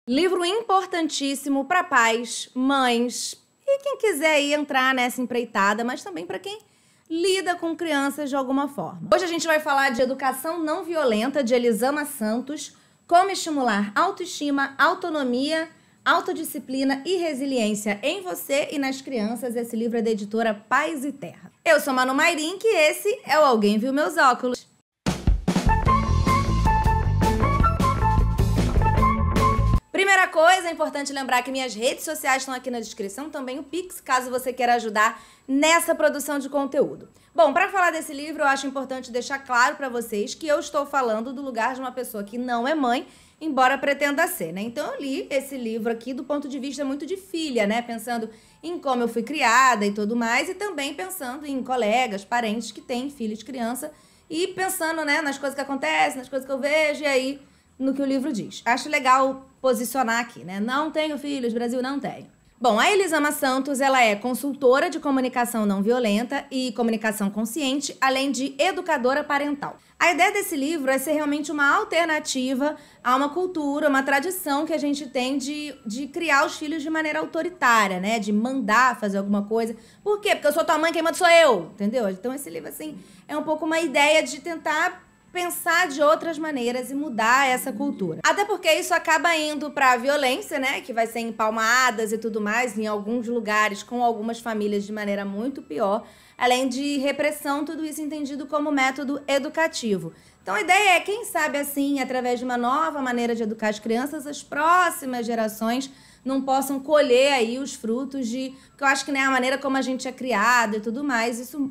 Livro importantíssimo para pais, mães e quem quiser aí entrar nessa empreitada, mas também para quem lida com crianças de alguma forma. Hoje a gente vai falar de Educação Não Violenta, de Elisama Santos, como estimular autoestima, autonomia, autodisciplina e resiliência em você e nas crianças. Esse livro é da editora Paz e Terra. Eu sou Manu Mayrink e esse é o Alguém Viu Meus Óculos. Primeira coisa, é importante lembrar que minhas redes sociais estão aqui na descrição, também o Pix, caso você queira ajudar nessa produção de conteúdo. Bom, para falar desse livro, eu acho importante deixar claro para vocês que eu estou falando do lugar de uma pessoa que não é mãe, embora pretenda ser, né? Então eu li esse livro aqui do ponto de vista muito de filha, né? Pensando em como eu fui criada e tudo mais, e também pensando em colegas, parentes que têm filhos, criança, e pensando, né, nas coisas que acontecem, nas coisas que eu vejo, e aí no que o livro diz. Acho legal posicionar aqui, né? Não tenho filhos, Brasil não tem. Bom, a Elisama Santos, ela é consultora de comunicação não violenta e comunicação consciente, além de educadora parental. A ideia desse livro é ser realmente uma alternativa a uma cultura, uma tradição que a gente tem de criar os filhos de maneira autoritária, né? De mandar fazer alguma coisa. Por quê? Porque eu sou tua mãe, quem manda sou eu, entendeu? Então esse livro, assim, é um pouco uma ideia de tentar pensar de outras maneiras e mudar essa cultura. Até porque isso acaba indo pra violência, né? Que vai ser em palmadas e tudo mais, em alguns lugares, com algumas famílias de maneira muito pior. Além de repressão, tudo isso entendido como método educativo. Então a ideia é, quem sabe assim, através de uma nova maneira de educar as crianças, as próximas gerações não possam colher aí os frutos de... Porque eu acho que, né, a maneira como a gente é criado e tudo mais, isso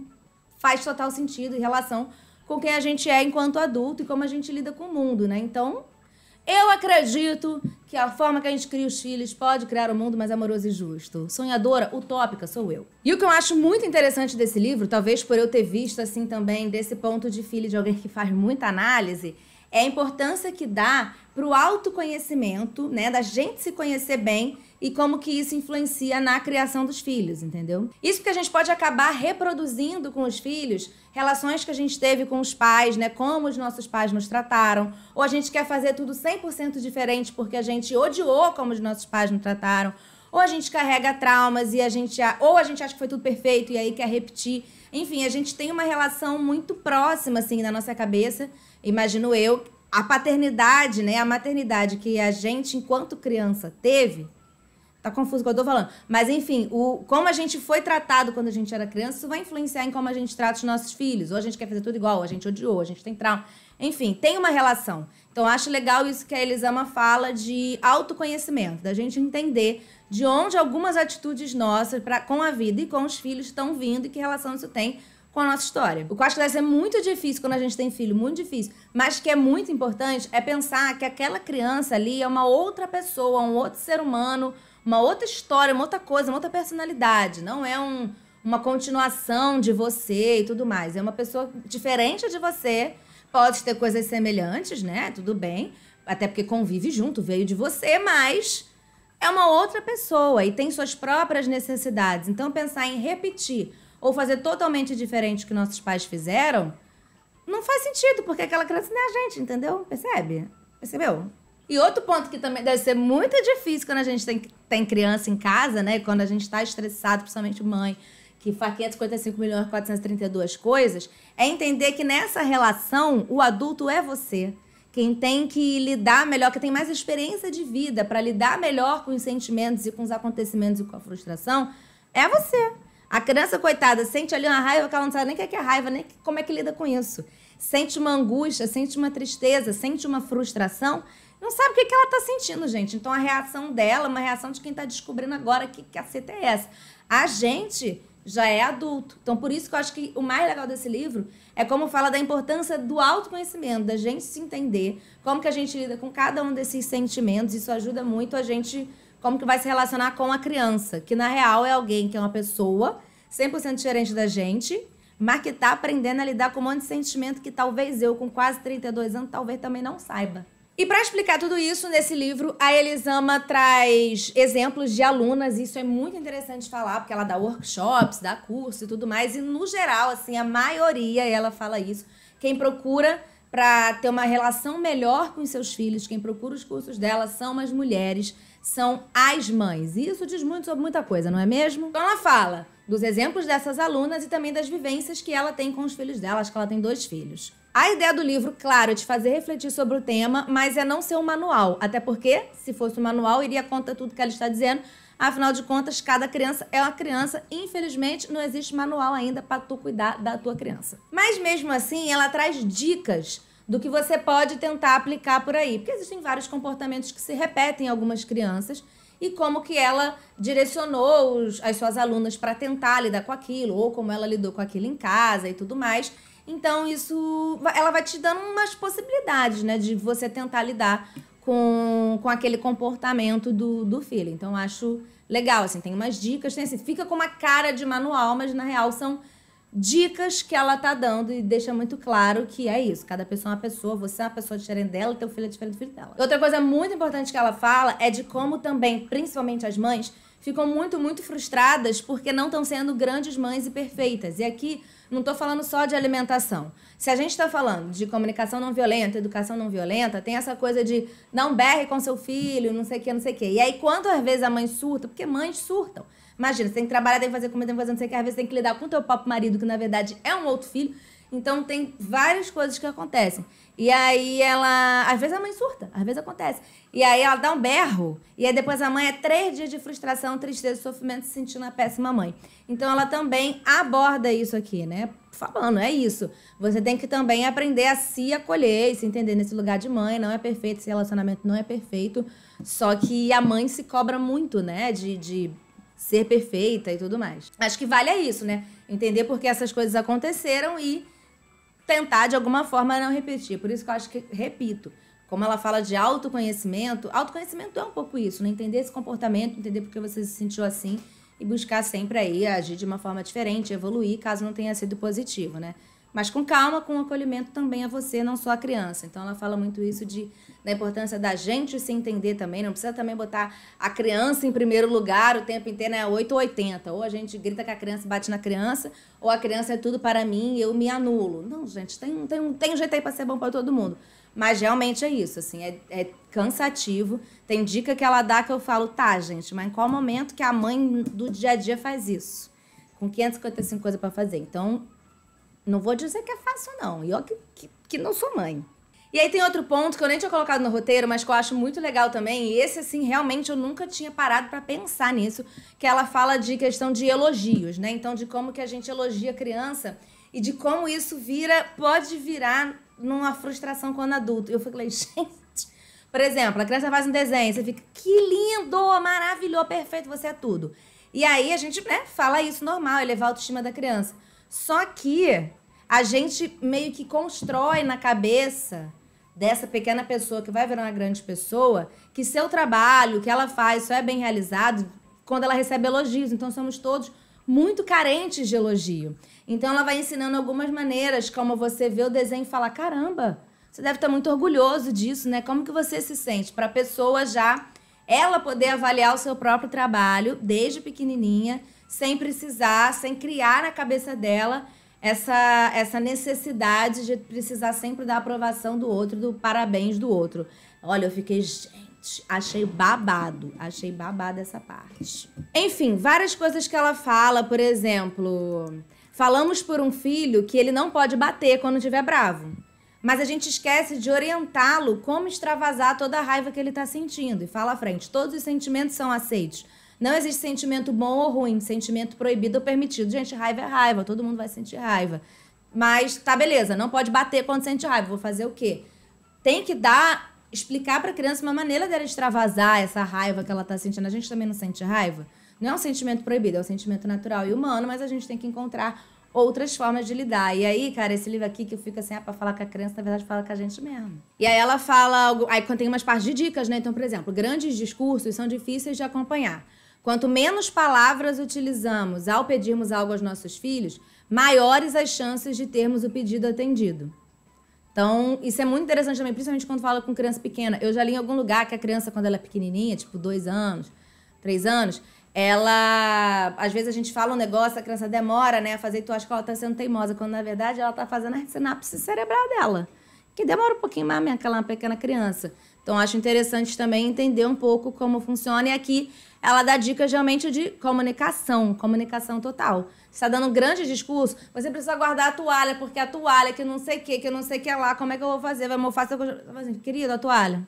faz total sentido em relação com quem a gente é enquanto adulto e como a gente lida com o mundo, né? Então, eu acredito que a forma que a gente cria os filhos pode criar um mundo mais amoroso e justo. Sonhadora, utópica, sou eu. E o que eu acho muito interessante desse livro, talvez por eu ter visto assim também, desse ponto de filho de alguém que faz muita análise, é a importância que dá pro autoconhecimento, né? Da gente se conhecer bem e como que isso influencia na criação dos filhos, entendeu? Isso porque a gente pode acabar reproduzindo com os filhos relações que a gente teve com os pais, né? Como os nossos pais nos trataram. Ou a gente quer fazer tudo 100% diferente porque a gente odiou como os nossos pais nos trataram. Ou a gente carrega traumas e a gente acha que foi tudo perfeito e aí quer repetir. Enfim, a gente tem uma relação muito próxima, assim, na nossa cabeça, imagino eu. A paternidade, né? A maternidade que a gente, enquanto criança, teve... Tá confuso o que eu tô falando. Mas, enfim, como a gente foi tratado quando a gente era criança, isso vai influenciar em como a gente trata os nossos filhos. Ou a gente quer fazer tudo igual, ou a gente odiou, a gente tem trauma. Enfim, tem uma relação. Então, acho legal isso que a Elisama fala de autoconhecimento, da gente entender de onde algumas atitudes nossas com a vida e com os filhos estão vindo e que relação isso tem com a nossa história. O que eu acho que deve ser muito difícil quando a gente tem filho, muito difícil, mas que é muito importante é pensar que aquela criança ali é uma outra pessoa, um outro ser humano, uma outra história, uma outra coisa, uma outra personalidade. Não é uma continuação de você e tudo mais. É uma pessoa diferente de você. Pode ter coisas semelhantes, né? Tudo bem. Até porque convive junto, veio de você, mas é uma outra pessoa e tem suas próprias necessidades. Então, pensar em repetir ou fazer totalmente diferente do que nossos pais fizeram, não faz sentido, porque aquela criança não é a gente, entendeu? Percebe? Percebeu? E outro ponto que também deve ser muito difícil quando a gente tem criança em casa, né? Quando a gente tá estressado, principalmente mãe, que faz 555.432 coisas, é entender que nessa relação, o adulto é você. Quem tem que lidar melhor, que tem mais experiência de vida para lidar melhor com os sentimentos e com os acontecimentos e com a frustração, é você. A criança, coitada, sente ali uma raiva que ela não sabe nem o que é raiva, nem como é que lida com isso. Sente uma angústia, sente uma tristeza, sente uma frustração, não sabe o que ela tá sentindo, gente. Então, a reação dela é uma reação de quem tá descobrindo agora que caceta é essa. A gente já é adulto. Então, por isso que eu acho que o mais legal desse livro é como fala da importância do autoconhecimento, da gente se entender, como que a gente lida com cada um desses sentimentos. Isso ajuda muito a gente, como que vai se relacionar com a criança, que na real é alguém que é uma pessoa 100% diferente da gente, mas que tá aprendendo a lidar com um monte de sentimento que talvez eu, com quase 32 anos, talvez também não saiba. E para explicar tudo isso, nesse livro, a Elisama traz exemplos de alunas. Isso é muito interessante falar, porque ela dá workshops, dá curso e tudo mais. E, no geral, assim, a maioria, ela fala isso, quem procura para ter uma relação melhor com os seus filhos. Quem procura os cursos dela são as mulheres, são as mães. E isso diz muito sobre muita coisa, não é mesmo? Então ela fala dos exemplos dessas alunas e também das vivências que ela tem com os filhos dela. Acho que ela tem 2 filhos. A ideia do livro, claro, é te fazer refletir sobre o tema, mas é não ser um manual. Até porque, se fosse um manual, iria contar tudo que ela está dizendo. Afinal de contas, cada criança é uma criança. Infelizmente, não existe manual ainda para tu cuidar da tua criança. Mas mesmo assim, ela traz dicas do que você pode tentar aplicar por aí. Porque existem vários comportamentos que se repetem em algumas crianças e como que ela direcionou as suas alunas para tentar lidar com aquilo, ou como ela lidou com aquilo em casa e tudo mais. Então, ela vai te dando umas possibilidades, né, de você tentar lidar com aquele comportamento do filho. Então, acho legal, assim, tem umas dicas, tem assim, fica com uma cara de manual, mas na real são dicas que ela tá dando e deixa muito claro que é isso. Cada pessoa é uma pessoa, você é uma pessoa diferente dela, teu filho é diferente do filho dela. Outra coisa muito importante que ela fala é de como também, principalmente as mães, ficam muito, muito frustradas porque não estão sendo grandes mães e perfeitas. E aqui não tô falando só de alimentação. Se a gente tá falando de comunicação não violenta, educação não violenta, tem essa coisa de não berre com seu filho, não sei o que, não sei o que. E aí, quantas vezes a mãe surta? Porque mães surtam. Imagina, você tem que trabalhar, tem que fazer comida, tem que fazer não sei o que, às vezes tem que lidar com o teu próprio marido, que na verdade é um outro filho. Então tem várias coisas que acontecem. E aí às vezes a mãe surta, às vezes acontece. E aí ela dá um berro, e aí depois a mãe é 3 dias de frustração, tristeza, sofrimento, se sentindo a péssima mãe. Então ela também aborda isso aqui, né? Falando, é isso. Você tem que também aprender a se acolher e se entender nesse lugar de mãe. Não é perfeito, esse relacionamento não é perfeito. Só que a mãe se cobra muito, né? De ser perfeita e tudo mais. Acho que vale isso, né? Entender por que essas coisas aconteceram e tentar, de alguma forma, não repetir. Por isso que eu acho que, repito, como ela fala de autoconhecimento é um pouco isso, né? Entender esse comportamento, entender por que você se sentiu assim e buscar sempre aí agir de uma forma diferente, evoluir, caso não tenha sido positivo, né? Mas com calma, com acolhimento também a você, não só a criança. Então ela fala muito isso da importância da gente se entender também. Não precisa também botar a criança em primeiro lugar o tempo inteiro, né? 8 ou 80. Ou a gente grita que a criança bate na criança, ou a criança é tudo para mim e eu me anulo. Não, gente, tem um jeito aí para ser bom para todo mundo. Mas realmente é isso, assim, é cansativo. Tem dica que ela dá que eu falo, tá, gente, mas em qual momento que a mãe do dia a dia faz isso? Com 555 coisas para fazer. Então, não vou dizer que é fácil, não. E eu que não sou mãe. E aí tem outro ponto que eu nem tinha colocado no roteiro, mas que eu acho muito legal também. E esse, assim, realmente eu nunca tinha parado pra pensar nisso. Que ela fala de questão de elogios, né? Então, de como que a gente elogia a criança e de como isso pode virar numa frustração quando adulto. Eu falei, gente... Por exemplo, a criança faz um desenho, você fica, que lindo, maravilhoso, perfeito, você é tudo. E aí a gente, né, fala isso normal, elevar a autoestima da criança. Só que a gente meio que constrói na cabeça dessa pequena pessoa que vai virar uma grande pessoa, que seu trabalho, que ela faz, só é bem realizado quando ela recebe elogios. Então somos todos muito carentes de elogio. Então ela vai ensinando algumas maneiras, como você vê o desenho e fala, caramba, você deve estar muito orgulhoso disso, né? Como que você se sente? Para a pessoa já, ela poder avaliar o seu próprio trabalho desde pequenininha, sem precisar, sem criar na cabeça dela essa necessidade de precisar sempre da aprovação do outro, do parabéns do outro. Olha, eu fiquei, gente, achei babado essa parte. Enfim, várias coisas que ela fala, por exemplo, falamos por um filho que ele não pode bater quando estiver bravo. Mas a gente esquece de orientá-lo como extravasar toda a raiva que ele está sentindo. E fala à frente, todos os sentimentos são aceitos. Não existe sentimento bom ou ruim, sentimento proibido ou permitido. Gente, raiva é raiva, todo mundo vai sentir raiva. Mas tá, beleza, não pode bater quando sente raiva. Vou fazer o quê? Tem que explicar pra criança uma maneira dela extravasar essa raiva que ela tá sentindo. A gente também não sente raiva. Não é um sentimento proibido, é um sentimento natural e humano, mas a gente tem que encontrar outras formas de lidar. E aí, cara, esse livro aqui que eu fico assim, pra falar com a criança, na verdade, fala com a gente mesmo. E aí ela fala... Aí tem umas partes de dicas, né? Então, por exemplo, grandes discursos são difíceis de acompanhar. Quanto menos palavras utilizamos ao pedirmos algo aos nossos filhos, maiores as chances de termos o pedido atendido. Então, isso é muito interessante também, principalmente quando fala com criança pequena. Eu já li em algum lugar que a criança, quando ela é pequenininha, tipo 2 anos, 3 anos, ela... Às vezes a gente fala um negócio, a criança demora, né, a fazer, e tu acha que ela tá sendo teimosa, quando na verdade ela tá fazendo a sinapse cerebral dela. que demora um pouquinho mais mesmo, aquela pequena criança. Então, acho interessante também entender um pouco como funciona. E aqui ela dá dicas realmente de comunicação total. Você está dando um grande discurso, você precisa guardar a toalha, porque a toalha que não sei o que não sei o que lá, como é que eu vou fazer? Vai mofar essa coisa. Querido, a toalha.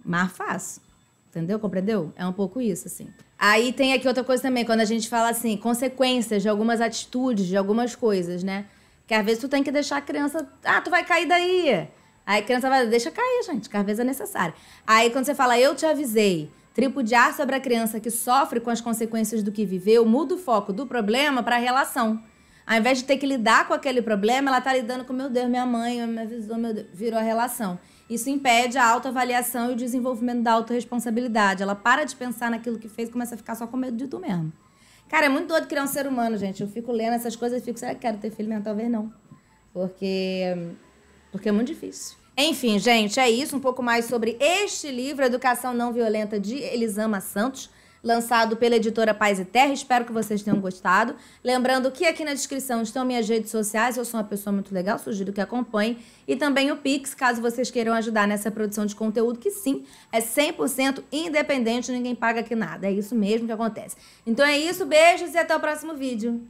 Mais fácil. Entendeu? Compreendeu? É um pouco isso, assim. Aí tem aqui outra coisa também, quando a gente fala assim, consequências de algumas atitudes, de algumas coisas, né? Que às vezes tu tem que deixar a criança... Ah, tu vai cair daí. Aí a criança vai... Deixa cair, gente, que às vezes é necessário. Aí quando você fala, eu te avisei, tripudiar sobre a criança que sofre com as consequências do que viveu, muda o foco do problema para a relação. Ao invés de ter que lidar com aquele problema, ela tá lidando com, meu Deus, minha mãe me avisou, meu Deus, virou a relação. Isso impede a autoavaliação e o desenvolvimento da autorresponsabilidade. Ela para de pensar naquilo que fez e começa a ficar só com medo de tu mesmo. Cara, é muito doido criar um ser humano, gente. Eu fico lendo essas coisas e fico, será que quero ter filho mesmo? Talvez não. Porque é muito difícil. Enfim, gente, é isso. Um pouco mais sobre este livro, Educação Não Violenta, de Elisama Santos, lançado pela editora Paz e Terra. Espero que vocês tenham gostado. Lembrando que aqui na descrição estão minhas redes sociais. Eu sou uma pessoa muito legal, sugiro que acompanhem. E também o Pix, caso vocês queiram ajudar nessa produção de conteúdo, que sim, é 100% independente, ninguém paga aqui nada. É isso mesmo que acontece. Então é isso, beijos e até o próximo vídeo.